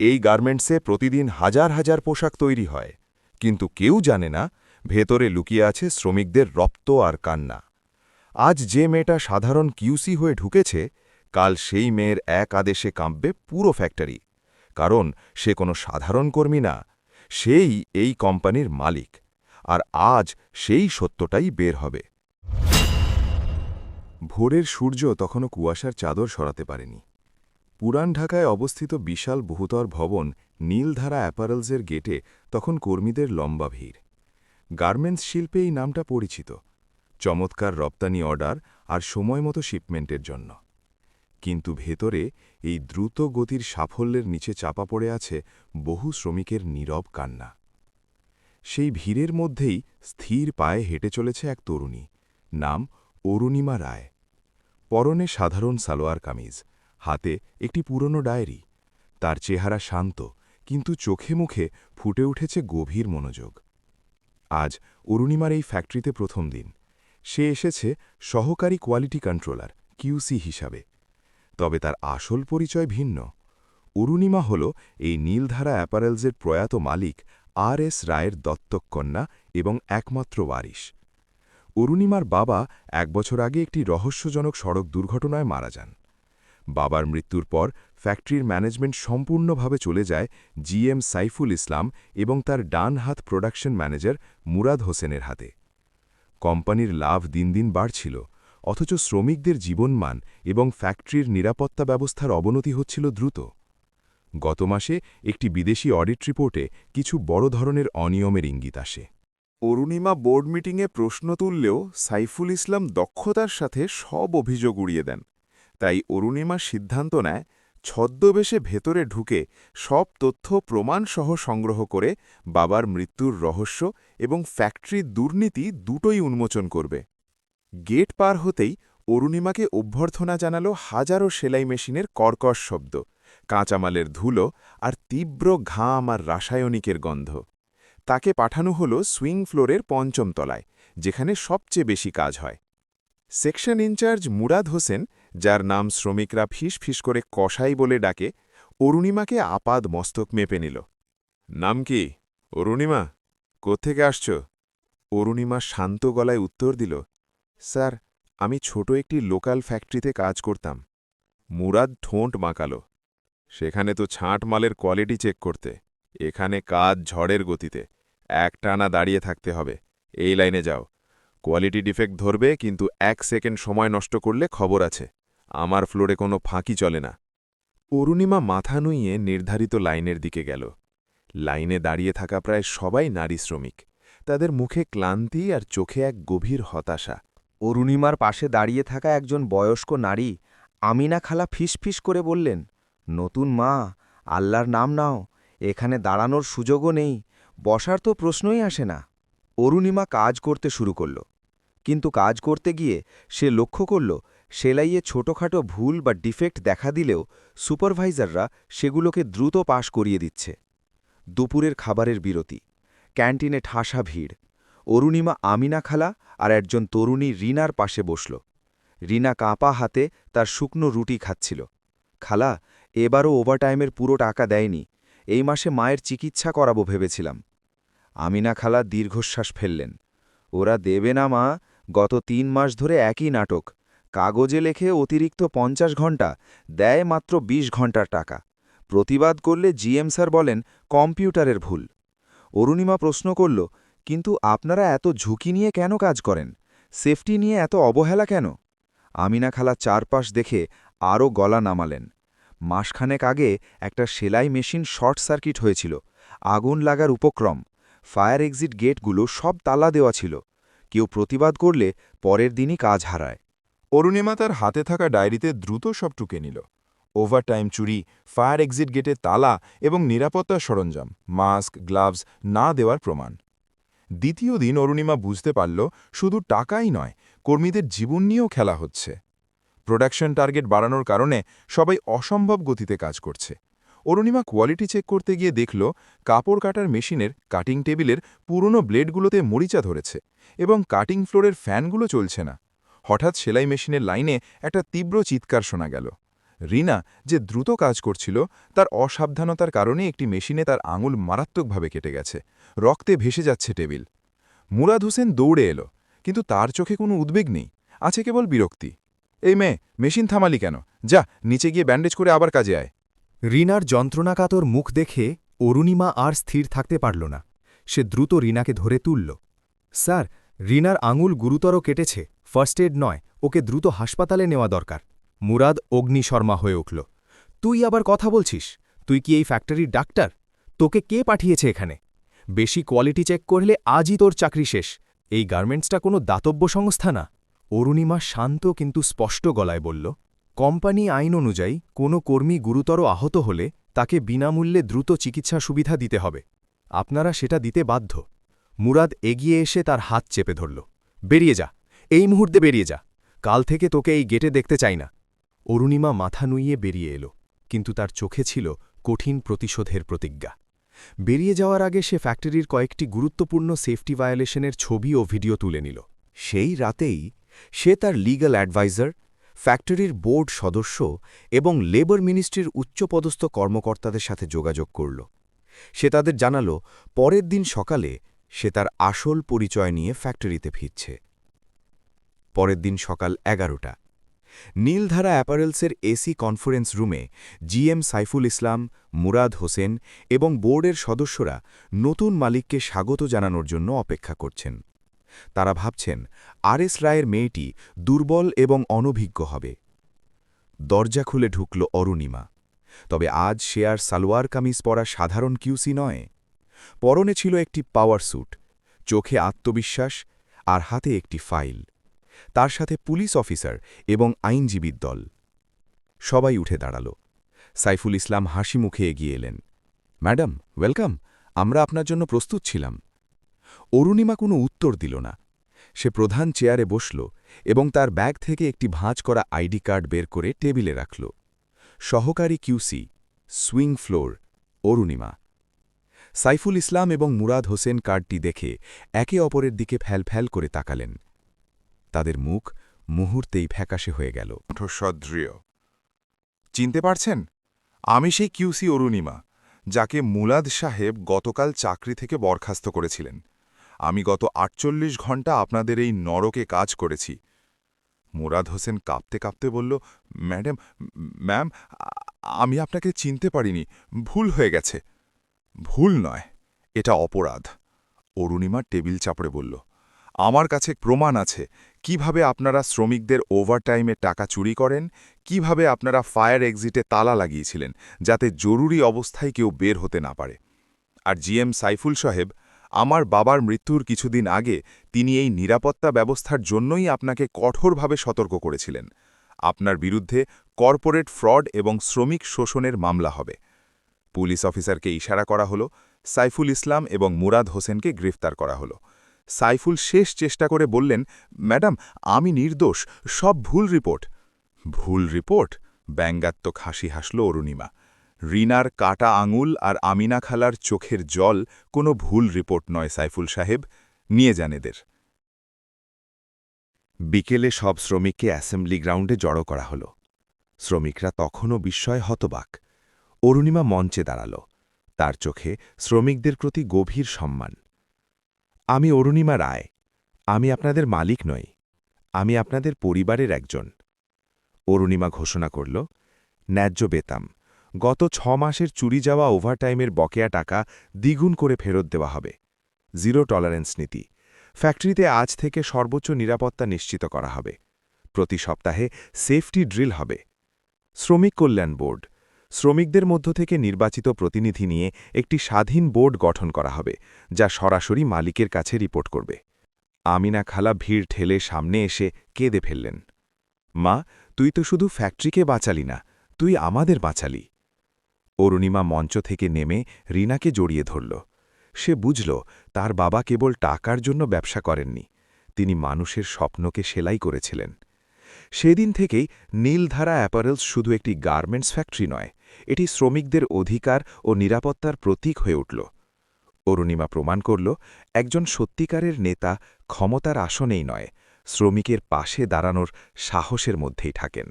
এই গার্মেন্টসে প্রতিদিন হাজার হাজার পোশাক তৈরি হয়, কিন্তু কেউ জানে না ভেতরে লুকিয়ে আছে শ্রমিকদের রক্ত আর কান্না। আজ যে মেয়েটা সাধারণ কিউসি হয়ে ঢুকেছে, কাল সেই মেয়ের এক আদেশে কাঁপবে পুরো ফ্যাক্টরি। কারণ সে কোনো সাধারণ কর্মী না, সেই এই কোম্পানির মালিক। আর আজ সেই সত্যটাই বের হবে। ভোরের সূর্য তখনও কুয়াশার চাদর সরাতে পারেনি। পুরান ঢাকায় অবস্থিত বিশাল বহুতর ভবন নীলধারা অ্যাপারেলসের গেটে তখন কর্মীদের লম্বা ভিড়। গার্মেন্টস শিল্পে এই নামটা পরিচিত, চমৎকার রপ্তানি অর্ডার আর সময়মতো শিপমেন্টের জন্য। কিন্তু ভেতরে এই দ্রুত গতির সাফল্যের নিচে চাপা পড়ে আছে বহু শ্রমিকের নীরব কান্না। সেই ভিড়ের মধ্যেই স্থির পায়ে হেঁটে চলেছে এক তরুণী, নাম অরুণিমা রায়। পরনে সাধারণ সালোয়ার কামিজ, হাতে একটি পুরনো ডায়েরি। তার চেহারা শান্ত, কিন্তু চোখে মুখে ফুটে উঠেছে গভীর মনোযোগ। আজ অরুণিমার এই ফ্যাক্টরিতে প্রথম দিন। সে এসেছে সহকারী কোয়ালিটি কন্ট্রোলার কিউসি হিসাবে। তবে তার আসল পরিচয় ভিন্ন। অরুণিমা হল এই নীলধারা অ্যাপারেলসের প্রয়াত মালিক আর.এস. রায়ের দত্তক কন্যা এবং একমাত্র ওয়ারিশ। অরুণিমার বাবা ১ বছর আগে একটি রহস্যজনক সড়ক দুর্ঘটনায় মারা যান। বাবার মৃত্যুর পর ফ্যাক্টরির ম্যানেজমেন্ট সম্পূর্ণভাবে চলে যায় জিএম সাইফুল ইসলাম এবং তার ডান হাত প্রোডাকশন ম্যানেজার মুরাদ হোসেনের হাতে। কোম্পানির লাভ দিন দিন বাড়ছিল, অথচ শ্রমিকদের জীবনমান এবং ফ্যাক্টরির নিরাপত্তা ব্যবস্থার অবনতি হচ্ছিল দ্রুত। গত মাসে একটি বিদেশি অডিট রিপোর্টে কিছু বড় ধরনের অনিয়মের ইঙ্গিত আসে। অরুণিমা বোর্ড মিটিংয়ে প্রশ্ন তুললেও সাইফুল ইসলাম দক্ষতার সাথে সব অভিযোগ উড়িয়ে দেন। তাই অরুণিমা সিদ্ধান্ত নেয় ছদ্মবেশে ভেতরে ঢুকে সব তথ্য প্রমাণসহ সংগ্রহ করে বাবার মৃত্যুর রহস্য এবং ফ্যাক্টরির দুর্নীতি দুটোই উন্মোচন করবে। গেট পার হতেই অরুণিমাকে অভ্যর্থনা জানালো হাজারো সেলাই মেশিনের কর্কশ শব্দ, কাঁচামালের ধুলো আর তীব্র ঘাম আর রাসায়নিকের গন্ধ। তাকে পাঠানো হলো সুইং ফ্লোরের ৫ম তলায়, যেখানে সবচেয়ে বেশি কাজ হয়। সেকশন ইনচার্জ মুরাদ হোসেন, যার নাম শ্রমিকরা ফিস ফিস করে কসাই বলে ডাকে, অরুণিমাকে আপাদ মস্তক মেপে নিল। নাম কি অরুণিমা? কোত্থেকে আসছ? অরুণিমা শান্ত গলায় উত্তর দিল, স্যার, আমি ছোট একটি লোকাল ফ্যাক্টরিতে কাজ করতাম। মুরাদ ঠোঁট মাকাল, সেখানে তো ছাঁট মালের কোয়ালিটি চেক করতে, এখানে কাজ ঝড়ের গতিতে, একটানা দাঁড়িয়ে থাকতে হবে। এই লাইনে যাও, কোয়ালিটি ডিফেক্ট ধরবে, কিন্তু ১ সেকেন্ড সময় নষ্ট করলে খবর আছে। আমার ফ্লোরে কোনো ফাঁকি চলে না। অরুণিমা মাথা নুইয়ে নির্ধারিত লাইনের দিকে গেল। লাইনে দাঁড়িয়ে থাকা প্রায় সবাই নারী শ্রমিক, তাদের মুখে ক্লান্তি আর চোখে এক গভীর হতাশা। অরুণিমার পাশে দাঁড়িয়ে থাকা একজন বয়স্ক নারী আমিনা খালা ফিসফিস করে বললেন, নতুন মা, আল্লাহর নাম নাও, এখানে দাঁড়ানোর সুযোগও নেই, বসার তো প্রশ্নই আসে না। অরুণিমা কাজ করতে শুরু করল, কিন্তু কাজ করতে গিয়ে সে লক্ষ্য করল সেলাইয়ে ছোটখাটো ভুল বা ডিফেক্ট দেখা দিলেও সুপারভাইজাররা সেগুলোকে দ্রুত পাশ করিয়ে দিচ্ছে। দুপুরের খাবারের বিরতি, ক্যান্টিনে ঠাসা ভিড়। অরুণিমা আমিনা খালা আর একজন তরুণী রিনার পাশে বসল। রিনা কাঁপা হাতে তার শুকনো রুটি খাচ্ছিল। খালা, এবারও ওভারটাইমের পুরো টাকা দেয়নি, এই মাসে মায়ের চিকিৎসা করাবো ভেবেছিলাম। আমিনা খালা দীর্ঘশ্বাস ফেললেন, ওরা দেবে না মা, গত ৩ মাস ধরে একই নাটক, কাগজে লেখে অতিরিক্ত ৫০ ঘণ্টা, দেয় মাত্র ২০ ঘণ্টার টাকা। প্রতিবাদ করলে জিএম স্যার বলেন কম্পিউটারের ভুল। অরুণিমা প্রশ্ন করল, কিন্তু আপনারা এত ঝুঁকি নিয়ে কেন কাজ করেন? সেফটি নিয়ে এত অবহেলা কেন? আমিনা খালা চারপাশ দেখে আরও গলা নামালেন। মাসখানেক আগে একটা সেলাই মেশিন শর্ট সার্কিট হয়েছিল, আগুন লাগার উপক্রম, ফায়ার এক্সিট গেটগুলো সব তালা দেওয়া ছিল। কেউ প্রতিবাদ করলে পরের দিনই কাজ হারায়। অরুণিমা তার হাতে থাকা ডায়েরিতে দ্রুত সব টুকে নিল, ওভারটাইম চুরি, ফায়ার এক্সিট গেটের তালা এবং নিরাপত্তার সরঞ্জাম, মাস্ক, গ্লাভস না দেওয়ার প্রমাণ। দ্বিতীয় দিন অরুণিমা বুঝতে পারল শুধু টাকাই নয়, কর্মীদের জীবন নিয়েও খেলা হচ্ছে। প্রোডাকশন টার্গেট বাড়ানোর কারণে সবাই অসম্ভব গতিতে কাজ করছে। অরুণিমা কোয়ালিটি চেক করতে গিয়ে দেখল কাপড় কাটার মেশিনের কাটিং টেবিলের পুরনো ব্লেডগুলোতে মরিচা ধরেছে এবং কাটিং ফ্লোরের ফ্যানগুলো চলছে না। হঠাৎ সেলাই মেশিনের লাইনে একটা তীব্র চিৎকার শোনা গেল। রিনা যে দ্রুত কাজ করছিল তার অসাবধানতার কারণে একটি মেশিনে তার আঙুল মারাত্মকভাবে কেটে গেছে। রক্তে ভেসে যাচ্ছে টেবিল। মুরাদ হোসেন দৌড়ে এলো, কিন্তু তার চোখে কোনো উদ্বেগ নেই, আছে কেবল বিরক্তি। এই মেয়ে, মেশিন থামালি কেন? যা, নিচে গিয়ে ব্যান্ডেজ করে আবার কাজে আয়। রিনার যন্ত্রণাকাতর মুখ দেখে অরুণিমা আর স্থির থাকতে পারল না। সে দ্রুত রিনাকে ধরে তুলল। স্যার, রিনার আঙুল গুরুতর কেটেছে, ফার্স্ট এড নয়, ওকে দ্রুত হাসপাতালে নেওয়া দরকার। মুরাদ অগ্নিশর্মা হয়ে উঠল। তুই আবার কথা বলছিস? তুই কি এই ফ্যাক্টরির ডাক্তার? তোকে কে পাঠিয়েছে এখানে? বেশি কোয়ালিটি চেক করলে আজই তোর চাকরি শেষ। এই গার্মেন্টসটা কোনো দাতব্য সংস্থা না। অরুণিমা শান্ত কিন্তু স্পষ্ট গলায় বলল, কোম্পানি আইন অনুযায়ী কোনো কর্মী গুরুতর আহত হলে তাকে বিনামূল্যে দ্রুত চিকিৎসা সুবিধা দিতে হবে। আপনারা সেটা দিতে বাধ্য। মুরাদ এগিয়ে এসে তার হাত চেপে ধরল। বেরিয়ে যা, এই মুহূর্তে বেরিয়ে যা। কাল থেকে তোকে এই গেটে দেখতে চাই না। অরুণিমা মাথা নুইয়ে বেরিয়ে এলো, কিন্তু তার চোখে ছিল কঠিন প্রতিশোধের প্রতিজ্ঞা। বেরিয়ে যাওয়ার আগে সে ফ্যাক্টরির কয়েকটি গুরুত্বপূর্ণ সেফটি ভায়োলেশনের ছবি ও ভিডিও তুলে নিল। সেই রাতেই সে তার লিগ্যাল অ্যাডভাইজার, ফ্যাক্টরির বোর্ড সদস্য এবং লেবার মিনিস্ট্রির উচ্চপদস্থ কর্মকর্তাদের সাথে যোগাযোগ করল। সে তাদের জানাল পরের দিন সকালে সে তার আসল পরিচয় নিয়ে ফ্যাক্টরিতে ফিরছে। পরের দিন সকাল 11টা। নীলধারা অ্যাপারেলসের এসি কনফারেন্স রুমে জিএম সাইফুল ইসলাম, মুরাদ হোসেন এবং বোর্ডের সদস্যরা নতুন মালিককে স্বাগত জানানোর জন্য অপেক্ষা করছেন। তারা ভাবছেন আরএস রায়ের মেয়েটি দুর্বল এবং অনভিজ্ঞ হবে। দরজা খুলে ঢুকল অরুণিমা। তবে আজ সে আর সালোয়ার কামিজ পরা সাধারণ কিউসি নয়। পরনে ছিল একটি পাওয়ার স্যুট, চোখে আত্মবিশ্বাস আর হাতে একটি ফাইল। তার সাথে পুলিশ অফিসার এবং আইনজীবীর দল। সবাই উঠে দাঁড়াল। সাইফুল ইসলাম হাসি মুখে এগিয়ে এলেন। ম্যাডাম, ওয়েলকাম, আমরা আপনার জন্য প্রস্তুত ছিলাম। অরুণিমা কোনো উত্তর দিল না। সে প্রধান চেয়ারে বসল এবং তার ব্যাগ থেকে একটি ভাঁজ করা আইডি কার্ড বের করে টেবিলে রাখল। সহকারী QC, swing floor, Arunima. Saiful Islam এবং মুরাদ হোসেন কার্ডটি দেখে একে অপরের দিকে ফ্যালফ্যাল করে তাকালেন। তাদের মুখ মুহূর্তেই ফ্যাকাশে হয়ে গেল। সদৃঢ়। চিনতে পারছেন? আমি সেই কিউসি অরুণিমা, যাকে মুলাদ সাহেব গতকাল চাকরি থেকে বরখাস্ত করেছিলেন। আমি গত 48 ঘণ্টা আপনাদের এই নরকে কাজ করেছি। মুরাদ হোসেন কাঁপতে কাঁপতে বলল, ম্যাম, আমি আপনাকে চিনতে পারিনি, ভুল হয়ে গেছে। ভুল নয়, এটা অপরাধ। অরুণিমা টেবিল চাপড়ে বলল, আমার কাছে প্রমাণ আছে কিভাবে আপনারা শ্রমিকদের ওভারটাইমে টাকা চুরি করেন, কিভাবে আপনারা ফায়ার এক্সিটে তালা লাগিয়েছিলেন যাতে জরুরি অবস্থায় কেউ বের হতে না পারে। আর জিএম সাইফুল সাহেব, আমার বাবার মৃত্যুর কিছুদিন আগে তিনি এই নিরাপত্তা ব্যবস্থার জন্যই আপনাকে কঠোরভাবে সতর্ক করেছিলেন। আপনার বিরুদ্ধে কর্পোরেট ফ্রড এবং শ্রমিক শোষণের মামলা হবে। পুলিশ অফিসারকে ইশারা করা হলো। সাইফুল ইসলাম এবং মুরাদ হোসেনকে গ্রেফতার করা হলো। সাইফুল শেষ চেষ্টা করে বললেন, ম্যাডাম, আমি নির্দোষ, সব ভুল রিপোর্ট। ভুল রিপোর্ট? ব্যঙ্গাত্মক হাসি হাসল অরুণিমা। রিনার কাটা আঙুল আর আমিনা খালার চোখের জল কোনো ভুল রিপোর্ট নয় সাইফুল সাহেব, নিয়ে যান এদের। বিকেলে সব শ্রমিককে অ্যাসেম্বলি গ্রাউন্ডে জড়ো করা হল। শ্রমিকরা তখনও বিস্ময় হতবাক। অরুণিমা মঞ্চে দাঁড়াল। তার চোখে শ্রমিকদের প্রতি গভীর সম্মান। আমি অরুণিমা রায়। আমি আপনাদের মালিক নই, আমি আপনাদের পরিবারের একজন। অরুণিমা ঘোষণা করল, ন্যায্য বেতন, গত 6 মাসের চুরি যাওয়া ওভারটাইমের বকেয়া টাকা দ্বিগুণ করে ফেরত দেওয়া হবে। জিরো টলারেন্স নীতি। ফ্যাক্টরিতে আজ থেকে সর্বোচ্চ নিরাপত্তা নিশ্চিত করা হবে। প্রতি সপ্তাহে সেফটি ড্রিল হবে। শ্রমিক কল্যাণ বোর্ড। শ্রমিকদের মধ্য থেকে নির্বাচিত প্রতিনিধি নিয়ে একটি স্বাধীন বোর্ড গঠন করা হবে, যা সরাসরি মালিকের কাছে রিপোর্ট করবে। আমিনা খালা ভিড় ঠেলে সামনে এসে কেঁদে ফেললেন। মা, তুই তো শুধু ফ্যাক্টরিকে বাঁচালি না, তুই আমাদের বাঁচালি। অরুণিমা মঞ্চ থেকে নেমে রিনাকে জড়িয়ে ধরল। সে বুঝল তার বাবা কেবল টাকার জন্য ব্যবসা করেননি, তিনি মানুষের স্বপ্নকে সেলাই করেছিলেন। সেদিন থেকেই নীলধারা অ্যাপারেলস শুধু একটি গার্মেন্টস ফ্যাক্টরি নয়, এটি শ্রমিকদের অধিকার ও নিরাপত্তার প্রতীক হয়ে উঠল। অরুণিমা প্রমাণ করল, একজন সত্যিকারের নেতা ক্ষমতার আসনেই নয়, শ্রমিকের পাশে দাঁড়ানোর সাহসের মধ্যেই থাকেন।